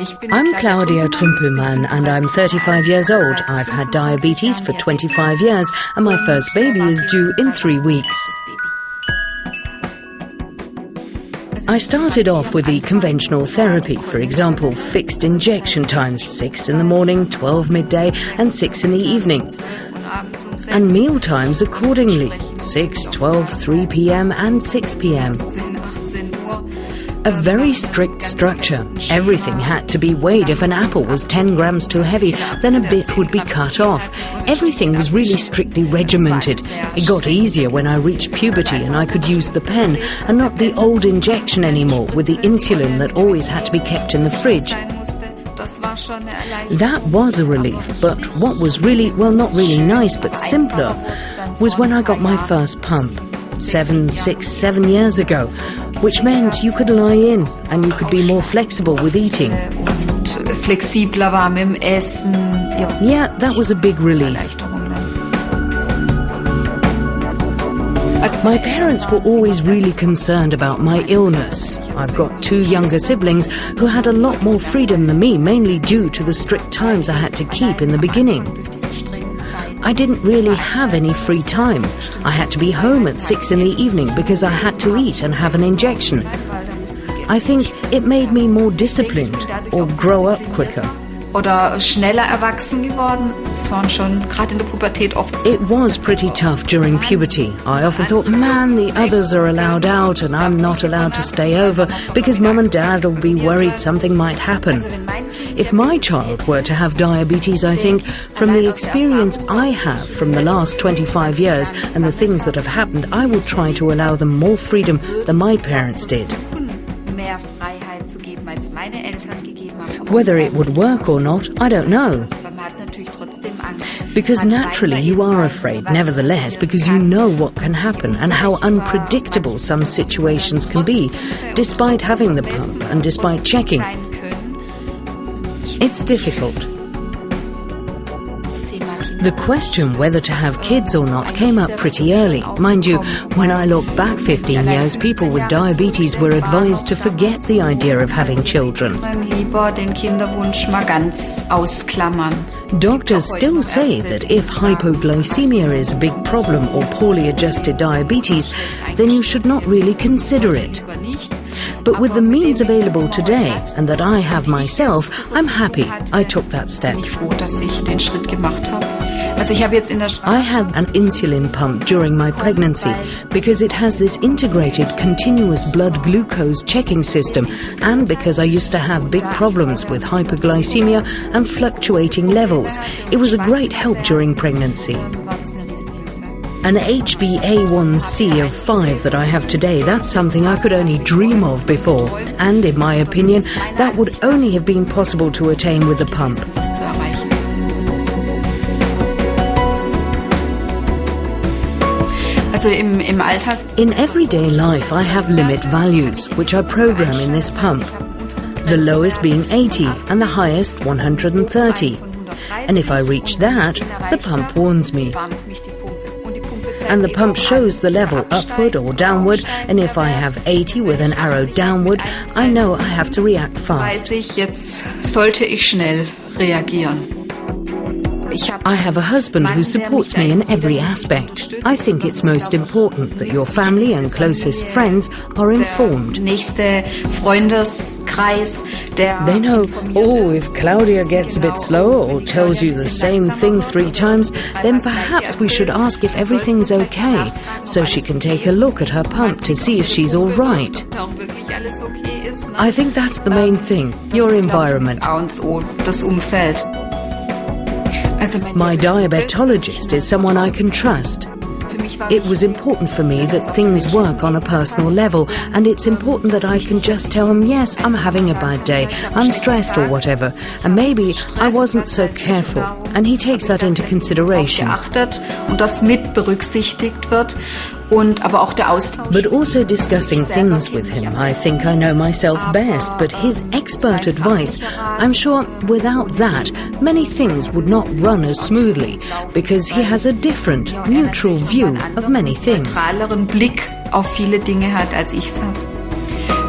I'm Klaudia and I'm 35 years old. I've had diabetes for 25 years and my first baby is due in 3 weeks. I started off with the conventional therapy, for example, fixed injection times, 6 in the morning, 12 midday and 6 in the evening. And meal times accordingly, 6, 12, 3 p.m. and 6 p.m. A very strict structure. Everything had to be weighed. If an apple was 10 grams too heavy, then a bit would be cut off. Everything was really strictly regimented. It got easier when I reached puberty and I could use the pen and not the old injection anymore with the insulin that always had to be kept in the fridge. That was a relief, but what was really, well, not really nice but simpler was when I got my first pump. 7 years ago, which meant you could lie in and you could be more flexible with eating. Yeah, that was a big relief. My parents were always really concerned about my illness. I've got 2 younger siblings who had a lot more freedom than me, mainly due to the strict times I had to keep in the beginning. I didn't really have any free time. I had to be home at 6 in the evening because I had to eat and have an injection. I think it made me more disciplined or grow up quicker. It was pretty tough during puberty. I often thought, man, the others are allowed out and I'm not allowed to stay over because mum and dad will be worried something might happen. If my child were to have diabetes, I think, from the experience I have from the last 25 years and the things that have happened, I would try to allow them more freedom than my parents did. Whether it would work or not, I don't know. Because naturally you are afraid, nevertheless, because you know what can happen and how unpredictable some situations can be, despite having the pump and despite checking. It's difficult. The question whether to have kids or not came up pretty early. Mind you, when I look back 15 years, people with diabetes were advised to forget the idea of having children. Doctors still say that if hypoglycemia is a big problem or poorly adjusted diabetes, then you should not really consider it. But with the means available today, and that I have myself, I'm happy I took that step. I had an insulin pump during my pregnancy because it has this integrated continuous blood glucose checking system, and because I used to have big problems with hypoglycemia and fluctuating levels. It was a great help during pregnancy. An HbA1c of 5 that I have today, that's something I could only dream of before. And in my opinion, that would only have been possible to attain with the pump. In everyday life, I have limit values, which I program in this pump. The lowest being 80 and the highest 130. And if I reach that, the pump warns me. And the pump shows the level upward or downward, and if I have 80 with an arrow downward, I know I have to react fast. I have a husband who supports me in every aspect. I think it's most important that your family and closest friends are informed. They know, oh, if Klaudia gets a bit slower or tells you the same thing 3 times, then perhaps we should ask if everything's okay, so she can take a look at her pump to see if she's all right. I think that's the main thing, your environment. My diabetologist is someone I can trust. It was important for me that things work on a personal level, and it's important that I can just tell him, yes, I'm having a bad day, I'm stressed or whatever, and maybe I wasn't so careful, and he takes that into consideration. But also discussing things with him. I think I know myself best, but his expert advice, I'm sure without that, many things would not run as smoothly, because he has a different, neutral view of many things.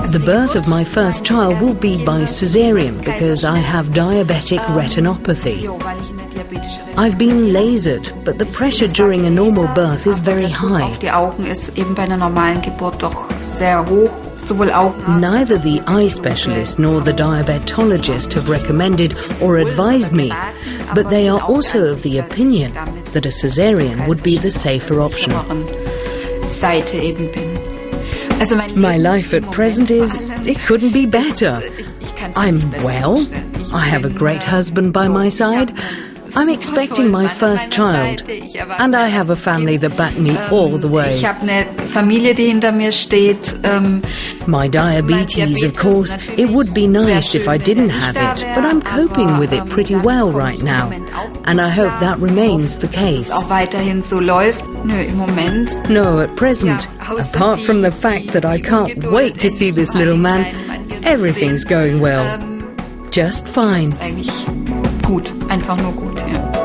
The birth of my first child will be by caesarean because I have diabetic retinopathy. I've been lasered, but the pressure during a normal birth is very high. Neither the eye specialist nor the diabetologist have recommended or advised me, but they are also of the opinion that a caesarean would be the safer option. My life at present it couldn't be better. I'm well, I have a great husband by my side, I'm expecting my first child, and I have a family that back me all the way. My diabetes, of course, it would be nice if I didn't have it, but I'm coping with it pretty well right now, and I hope that remains the case. No, at present, apart from the fact that I can't wait to see this little man, everything's going well. Just fine. Gut, einfach nur gut, ja.